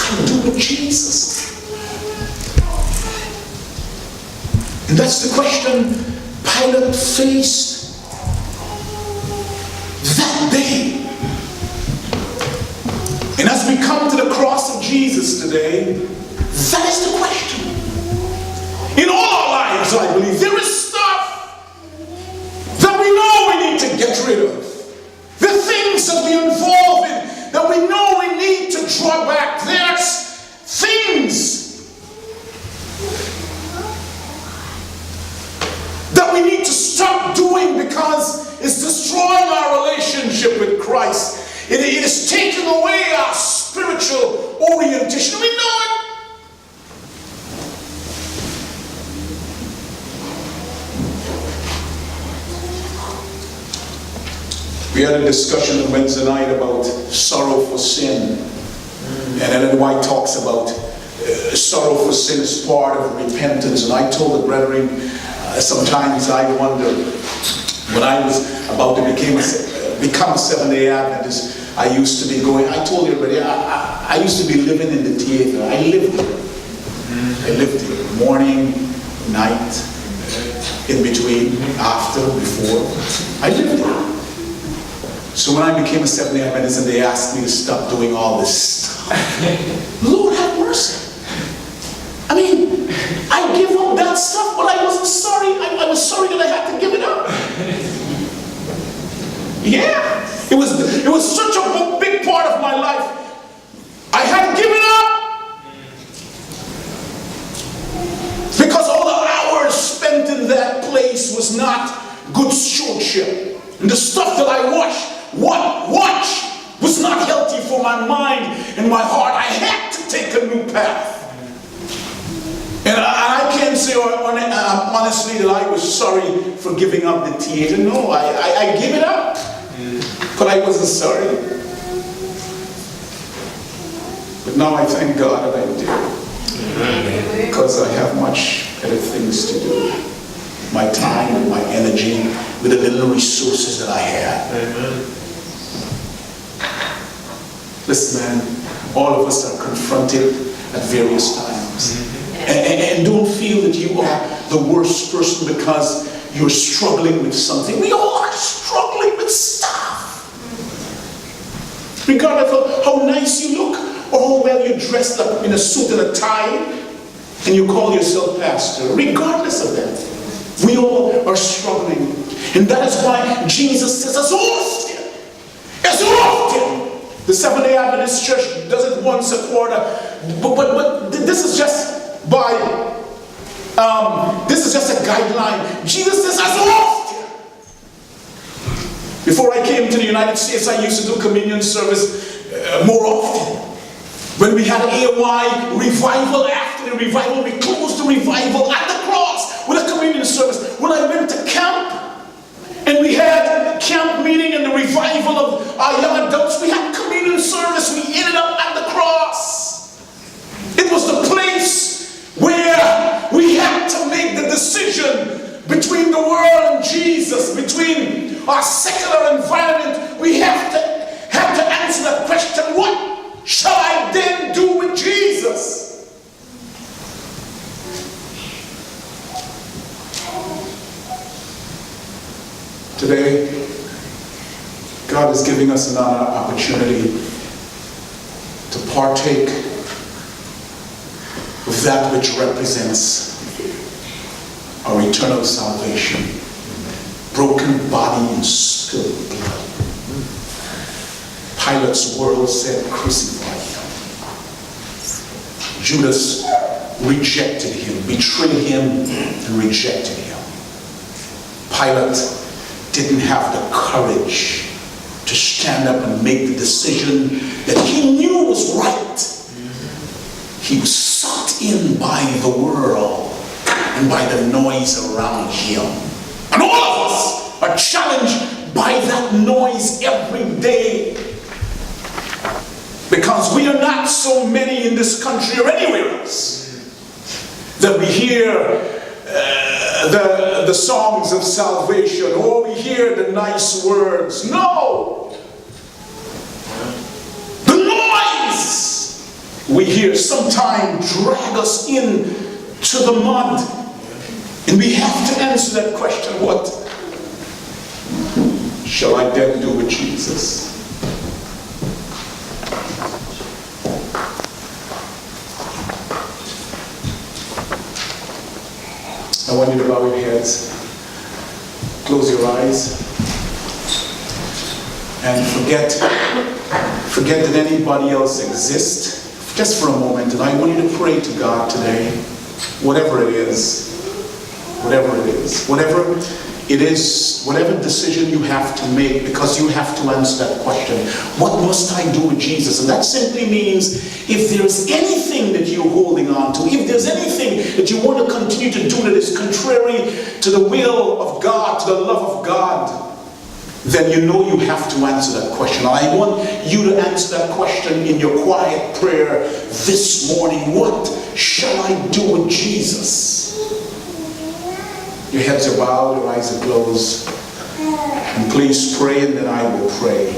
got to do with Jesus. And that's the question Pilate faced that day. And as we come to the cross of Jesus today, that is the question. In all our lives, I believe, there is stuff that we know we need to get rid of. The things that we involve in, that we know we need to draw back. There's things that we need to stop doing because it's destroying our relationship with Christ. It is taking away our spiritual orientation. We know it. We had a discussion on Wednesday night about sorrow for sin. And Ellen White talks about sorrow for sin is part of repentance. And I told the brethren, sometimes I wonder, when I was about to become a Seventh-day Adventist, I used to be going, I told you already, I used to be living in the theater. I lived here. I lived here. Morning, night, in between, after, before. I lived here. So when I became a Seventh-day Adventist and they asked me to stop doing all this stuff, Lord have mercy. I mean, I give up that stuff, but I wasn't sorry. I was sorry that I had to give it up. Yeah. It was such a big part of my life. I had to give it up. Because all the hours spent in that place was not good stewardship. And the stuff that I watched was not healthy for my mind and my heart. I had to take a new path. And I can't say honestly that I was sorry for giving up the theater. No, I gave it up. But I wasn't sorry. But now I thank God that I did. Because I have much better things to do. My time and my energy with the little resources that I have. Amen. Listen, man, all of us are confronted at various times. And don't feel that you are the worst person because you're struggling with something. We all are struggling with stuff. Regardless of how nice you look or how well you're dressed up in a suit and a tie and you call yourself pastor. Regardless of that, we all are struggling. And that is why Jesus says as often, the Seventh-day Adventist Church does it once a quarter, but this is just this is just a guideline. Jesus says as often. Before I came to the United States, I used to do communion service more often. When we had AY revival, after the revival, we closed the revival at the cross with a communion service. When I went to camp, and we had camp meeting and the revival of our young adults, we had communion service. We ended up at the cross. It was the place where we had to make the decision between the world and Jesus, between our secular environment. We have to answer that question, what shall I then do with Jesus? Today, God is giving us another opportunity to partake of that which represents our eternal salvation. Broken body and spilled blood. Pilate's world said, crucify him. Judas rejected him, betrayed him, and rejected him. Pilate didn't have the courage to stand up and make the decision that he knew was right. He was sucked in by the world and by the noise around him. And all of us are challenged by that noise every day. Because we are not so many in this country or anywhere else that we hear the songs of salvation, or we hear the nice words. No! The noise we hear sometimes drag us in to the mud. And we have to answer that question, what shall I then do with Jesus? I want you to bow your heads, close your eyes, and forget that anybody else exists just for a moment. And I want you to pray to God today, whatever it is, whatever decision you have to make, because you have to answer that question, what must I do with Jesus? And that simply means if there's anything that you're holding on to, if there's anything that you want to continue to do that is contrary to the will of God, to the love of God, then you know you have to answer that question. I want you to answer that question in your quiet prayer this morning. What shall I do with Jesus? Your heads are bowed, your eyes are closed. And please pray, and then I will pray.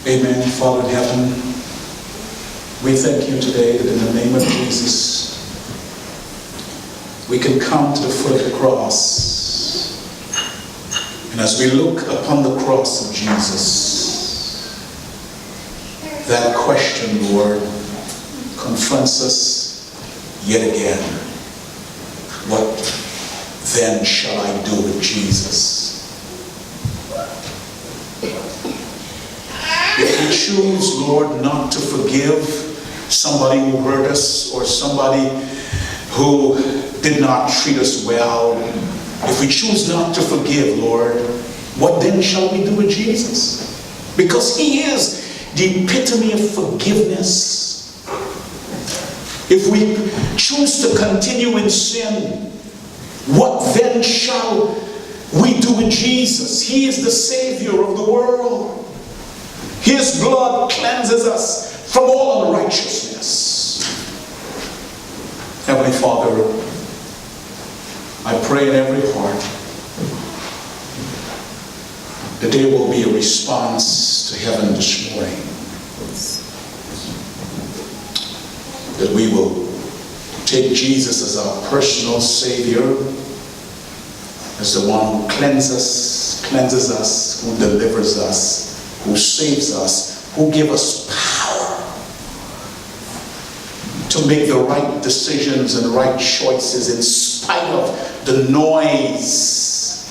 Amen. Father in heaven, we thank you today that in the name of Jesus, we can come to the foot of the cross. And as we look upon the cross of Jesus, that question, Lord, confronts us yet again. What then shall I do with Jesus? If we choose, Lord, not to forgive somebody who hurt us or somebody who did not treat us well, if we choose not to forgive, Lord, what then shall we do with Jesus? Because he is the epitome of forgiveness. If we choose to continue in sin, what then shall we do with Jesus? He is the Savior of the world. His blood cleanses us from all unrighteousness. Heavenly Father, I pray in every heart that there will be a response to heaven this morning. That we will take Jesus as our personal Savior, as the one who cleanses us, who delivers us, who saves us, who gives us power to make the right decisions and right choices in spite of the noise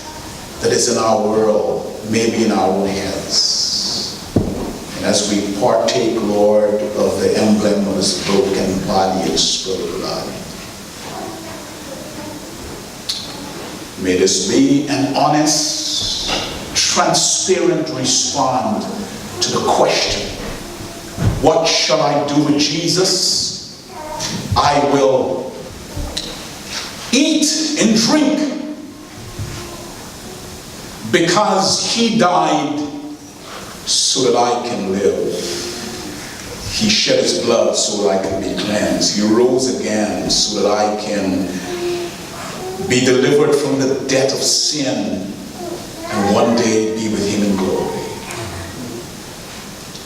that is in our world, maybe in our own heads. And as we partake, Lord, of the emblem of his broken body and spilled blood, may this be an honest, transparent response to the question, what shall I do with Jesus? I will eat and drink because he died so that I can live. He shed his blood so that I can be cleansed. He rose again so that I can be delivered from the debt of sin and one day be with him in glory.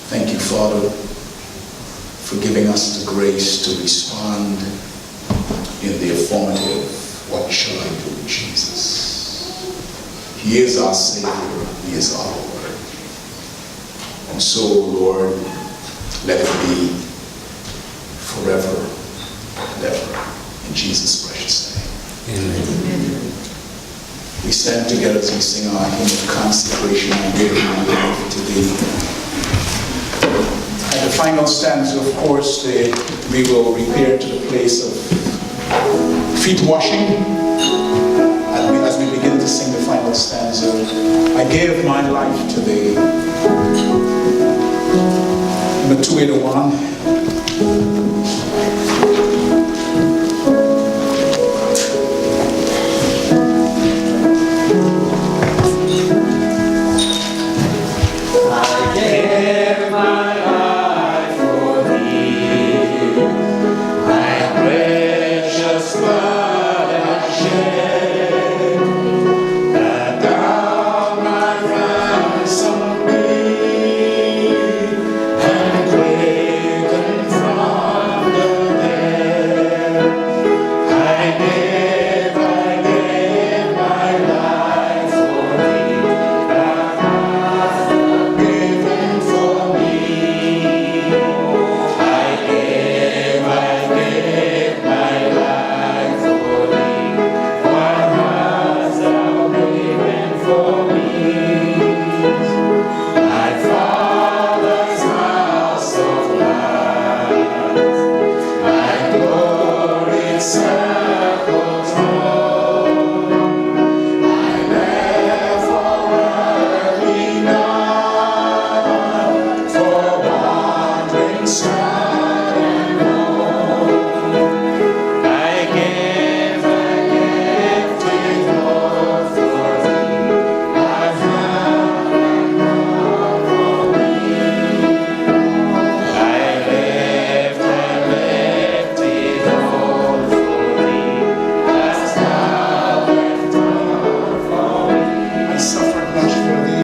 Thank you, Father, for giving us the grace to respond in the affirmative. What shall I do with Jesus? He is our Savior. He is our Lord. And so, Lord, let it be forever and ever. In Jesus' precious name. Amen. we stand together as we sing our hymn of consecration and give my life to thee. At the final stanza, of course, we will repair to the place of feet washing. As we begin to sing the final stanza, I gave my life to thee. Number 281. I gave